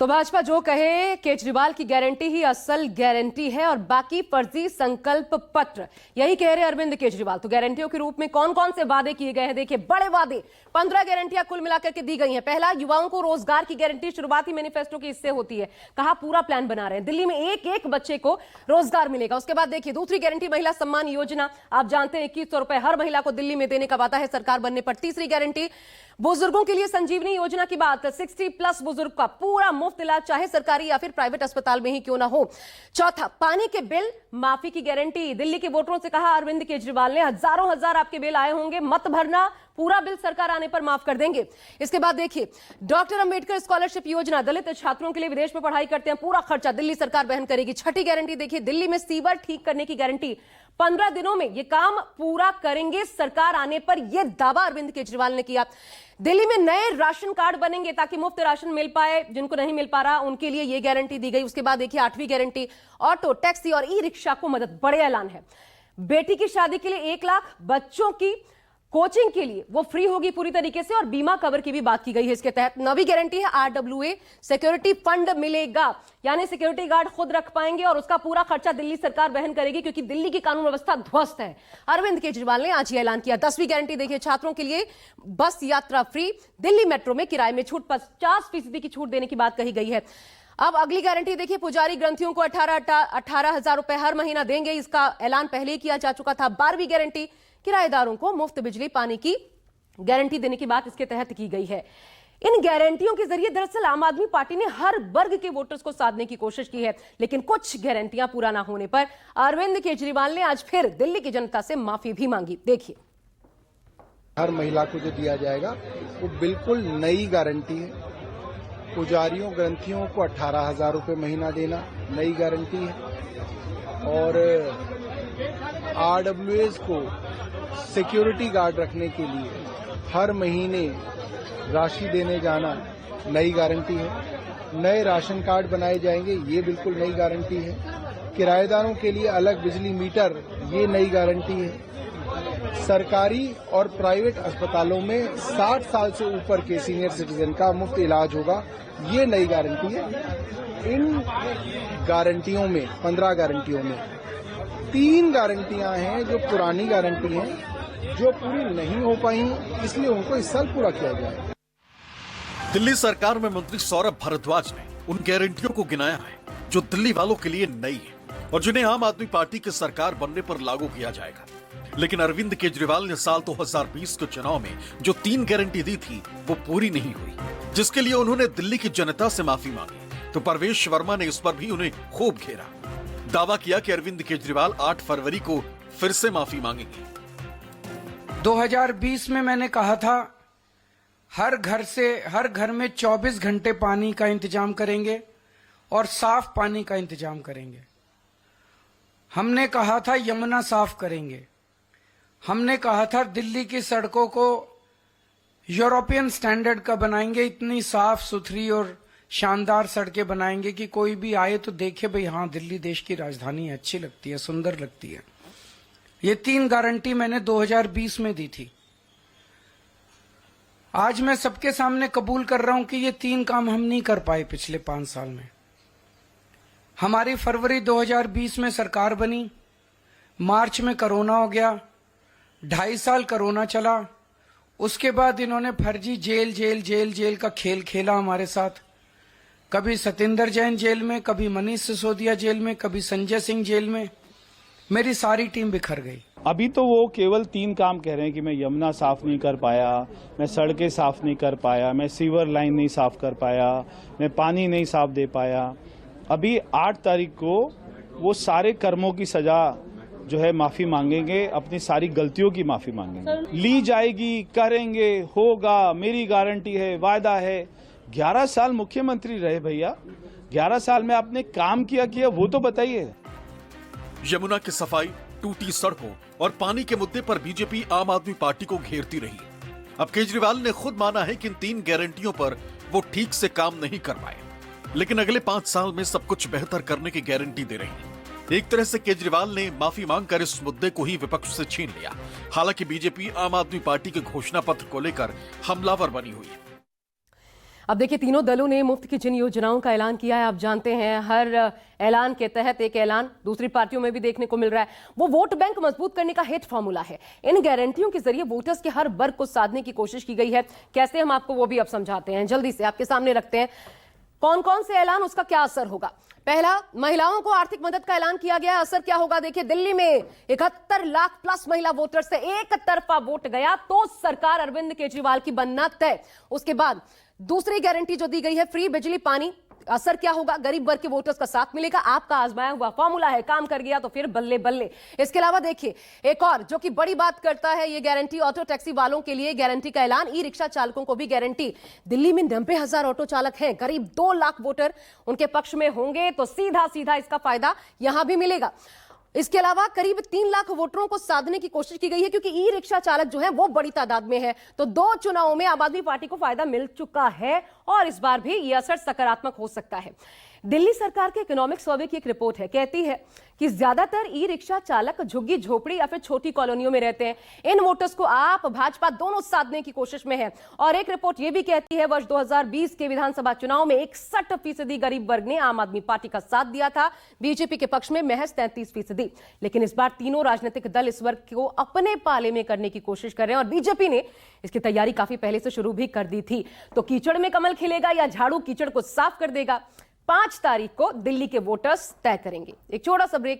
तो भाजपा जो कहे केजरीवाल की गारंटी ही असल गारंटी है और बाकी फर्जी संकल्प पत्र, यही कह रहे अरविंद केजरीवाल। तो गारंटियों के रूप में कौन कौन से वादे किए गए हैं, देखिए बड़े वादे 15 गारंटियां कुल मिलाकर के दी गई हैं। पहला, युवाओं को रोजगार की गारंटी, शुरुआती मैनिफेस्टो की इससे होती है, कहा पूरा प्लान बना रहे हैं, दिल्ली में एक एक बच्चे को रोजगार मिलेगा। उसके बाद देखिए दूसरी गारंटी, महिला सम्मान योजना, आप जानते हैं 2100 रुपए हर महिला को दिल्ली में देने का वादा है सरकार बनने पर। तीसरी गारंटी, बुजुर्गों के लिए संजीवनी योजना की बात, 60+ बुजुर्ग का पूरा मुफ्त इलाज, चाहे सरकारी या फिर प्राइवेट अस्पताल में ही क्यों ना हो। चौथा, पानी के बिल माफी की गारंटी, दिल्ली के वोटरों से कहा अरविंद केजरीवाल ने, हजारों हजार आपके बिल आए होंगे, मत भरना, पूरा बिल सरकार आने पर माफ कर देंगे। इसके बाद देखिए डॉक्टर अंबेडकर स्कॉलरशिप योजना, दलित छात्रों के लिए विदेश में पढ़ाई करते हैं, पूरा खर्चा दिल्ली सरकार वहन करेगी। छठी गारंटी देखिए, दिल्ली में सीवर ठीक करने की गारंटी, 15 दिनों में यह काम पूरा करेंगे सरकार आने पर, यह दावा अरविंद केजरीवाल ने किया। दिल्ली में नए राशन कार्ड बनेंगे ताकि मुफ्त राशन मिल पाए, जिनको नहीं मिल पा रहा उनके लिए यह गारंटी दी गई। उसके बाद देखिए 8वीं गारंटी, ऑटो, टैक्सी और ई रिक्शा को मदद, बड़े ऐलान है। बेटी की शादी के लिए 1 लाख, बच्चों की कोचिंग के लिए वो फ्री होगी पूरी तरीके से, और बीमा कवर की भी बात की गई है इसके तहत। 9वीं गारंटी है RWA सिक्योरिटी फंड मिलेगा, यानी सिक्योरिटी गार्ड खुद रख पाएंगे और उसका पूरा खर्चा दिल्ली सरकार वहन करेगी, क्योंकि दिल्ली की कानून व्यवस्था ध्वस्त है। अरविंद केजरीवाल ने आज ये ऐलान किया। 10वीं गारंटी देखिए, छात्रों के लिए बस यात्रा फ्री, दिल्ली मेट्रो में किराए में छूट, 50% की छूट देने की बात कही गई है। अब अगली गारंटी देखिए, पुजारी ग्रंथियों को 18,000 रुपए हर महीना देंगे, इसका ऐलान पहले ही किया जा चुका था। 12वीं गारंटी, किराएदारों को मुफ्त बिजली पानी की गारंटी देने की बात इसके तहत की गई है। इन गारंटियों के जरिए दरअसल आम आदमी पार्टी ने हर वर्ग के वोटर्स को साधने की कोशिश की है, लेकिन कुछ गारंटियां पूरा ना होने पर अरविंद केजरीवाल ने आज फिर दिल्ली की जनता से माफी भी मांगी। देखिए, हर महिला को जो दिया जाएगा वो बिल्कुल नई गारंटी है। पुजारियों ग्रंथियों को 18,000 रुपए महीना देना नई गारंटी है, और RWAs को सिक्योरिटी गार्ड रखने के लिए हर महीने राशि देने जाना नई गारंटी है। नए राशन कार्ड बनाए जाएंगे, ये बिल्कुल नई गारंटी है। किराएदारों के लिए अलग बिजली मीटर, ये नई गारंटी है। सरकारी और प्राइवेट अस्पतालों में 60 साल से ऊपर के सीनियर सिटीजन का मुफ्त इलाज होगा, ये नई गारंटी है। इन गारंटियों में, 15 गारंटियों में 3 गारंटियां हैं जो पुरानी गारंटी हैं, जो पूरी नहीं हो पाई, इसलिए उनको इस साल पूरा किया जाए। दिल्ली सरकार में मंत्री सौरभ भारद्वाज ने उन गारंटियों को गिनाया है जो दिल्ली वालों के लिए नई है और जिन्हें आम आदमी पार्टी की सरकार बनने पर लागू किया जाएगा। लेकिन अरविंद केजरीवाल ने साल 2020 के चुनाव में जो 3 गारंटी दी थी वो पूरी नहीं हुई, जिसके लिए उन्होंने दिल्ली की जनता से माफी मांगी। तो परवेश वर्मा ने इस पर भी उन्हें खूब घेरा, दावा किया कि अरविंद केजरीवाल 8 फरवरी को फिर से माफी मांगेंगे। 2020 में मैंने कहा था हर घर में 24 घंटे पानी का इंतजाम करेंगे और साफ पानी का इंतजाम करेंगे। हमने कहा था यमुना साफ करेंगे। हमने कहा था दिल्ली की सड़कों को यूरोपियन स्टैंडर्ड का बनाएंगे, इतनी साफ सुथरी और शानदार सड़कें बनाएंगे कि कोई भी आए तो देखे भाई हाँ दिल्ली देश की राजधानी है, अच्छी लगती है, सुंदर लगती है। ये 3 गारंटी मैंने 2020 में दी थी। आज मैं सबके सामने कबूल कर रहा हूं कि ये 3 काम हम नहीं कर पाए पिछले 5 साल में। हमारी फरवरी 2020 में सरकार बनी, मार्च में कोरोना हो गया, 2.5 साल कोरोना चला, उसके बाद इन्होंने फर्जी जेल जेल जेल जेल का खेल खेला हमारे साथ। कभी सतेंद्र जैन जेल में, कभी मनीष सिसोदिया जेल में, कभी संजय सिंह जेल में, मेरी सारी टीम बिखर गई। अभी तो वो केवल 3 काम कह रहे हैं कि मैं यमुना साफ नहीं कर पाया, मैं सड़कें साफ नहीं कर पाया, मैं सीवर लाइन नहीं साफ कर पाया, मैं पानी नहीं साफ दे पाया। अभी 8 तारीख को वो सारे कर्मों की सजा जो है माफी मांगेंगे, अपनी सारी गलतियों की माफी मांगेंगे। ली जाएगी, करेंगे, होगा, मेरी गारंटी है, वायदा है। 11 साल मुख्यमंत्री रहे भैया, 11 साल में आपने काम किया वो तो बताइए। यमुना की सफाई, टूटी सड़कों और पानी के मुद्दे पर बीजेपी आम आदमी पार्टी को घेरती रही। अब केजरीवाल ने खुद माना है कि इन 3 गारंटियों पर वो ठीक से काम नहीं कर पाए, लेकिन अगले 5 साल में सब कुछ बेहतर करने की गारंटी दे रही है। एक तरह से केजरीवाल ने माफी मांगकर इस मुद्दे को ही विपक्ष से छीन लिया। हालांकि बीजेपी आम आदमी पार्टी के घोषणा पत्र को लेकर हमलावर बनी हुई है। अब देखिए, तीनों दलों ने मुफ्त की जिन योजनाओं का ऐलान किया है, आप जानते हैं हर ऐलान के तहत एक ऐलान दूसरी पार्टियों में भी देखने को मिल रहा है। वो वोट बैंक मजबूत करने का हिट फॉर्मूला है। इन गारंटियों के जरिए वोटर्स के हर वर्ग को साधने की कोशिश की गई है। कैसे, हम आपको वो भी अब समझाते हैं, जल्दी से आपके सामने रखते हैं कौन कौन से ऐलान, उसका क्या असर होगा। पहला, महिलाओं को आर्थिक मदद का ऐलान किया गया। असर क्या होगा देखिए, दिल्ली में 71 लाख प्लस महिला वोटर से एक तरफा वोट गया तो सरकार अरविंद केजरीवाल की बनना तय। उसके बाद दूसरी गारंटी जो दी गई है, फ्री बिजली पानी। असर क्या होगा, गरीब वर्ग के वोटर्स का साथ मिलेगा। आपका आजमाया हुआ फॉर्मूला है, काम कर गया तो फिर बल्ले बल्ले। इसके अलावा देखिए, एक और जो कि बड़ी बात करता है ये गारंटी, ऑटो टैक्सी वालों के लिए गारंटी का ऐलान। ई रिक्शा चालकों को भी गारंटी। दिल्ली में 90,000 ऑटो चालक हैं, करीब 2 लाख वोटर उनके पक्ष में होंगे तो सीधा सीधा इसका फायदा यहां भी मिलेगा। इसके अलावा करीब 3 लाख वोटरों को साधने की कोशिश की गई है, क्योंकि ई रिक्शा चालक जो है वो बड़ी तादाद में है। तो 2 चुनावों में आम आदमी पार्टी को फायदा मिल चुका है और इस बार भी यह असर सकारात्मक हो सकता है। दिल्ली सरकार के इकोनॉमिक सर्वे की एक रिपोर्ट है, कहती है कि ज्यादातर ई रिक्शा चालक झुग्गी झोपड़ी या फिर छोटी कॉलोनियों में रहते हैं। इन वोटर्स को आप भाजपा दोनों साधने की कोशिश में है। और एक रिपोर्ट यह भी कहती है, वर्ष 2020 के विधानसभा चुनाव में 61% गरीब वर्ग ने आम आदमी पार्टी का साथ दिया था, बीजेपी के पक्ष में महज 33%। लेकिन इस बार तीनों राजनीतिक दल इस वर्ग को अपने पाले में करने की कोशिश कर रहे हैं और बीजेपी ने इसकी तैयारी काफी पहले से शुरू भी कर दी थी। तो कीचड़ में कमल खिलेगा या झाड़ू कीचड़ को साफ कर देगा, 5 तारीख को दिल्ली के वोटर्स तय करेंगे। एक छोटा सा ब्रेक,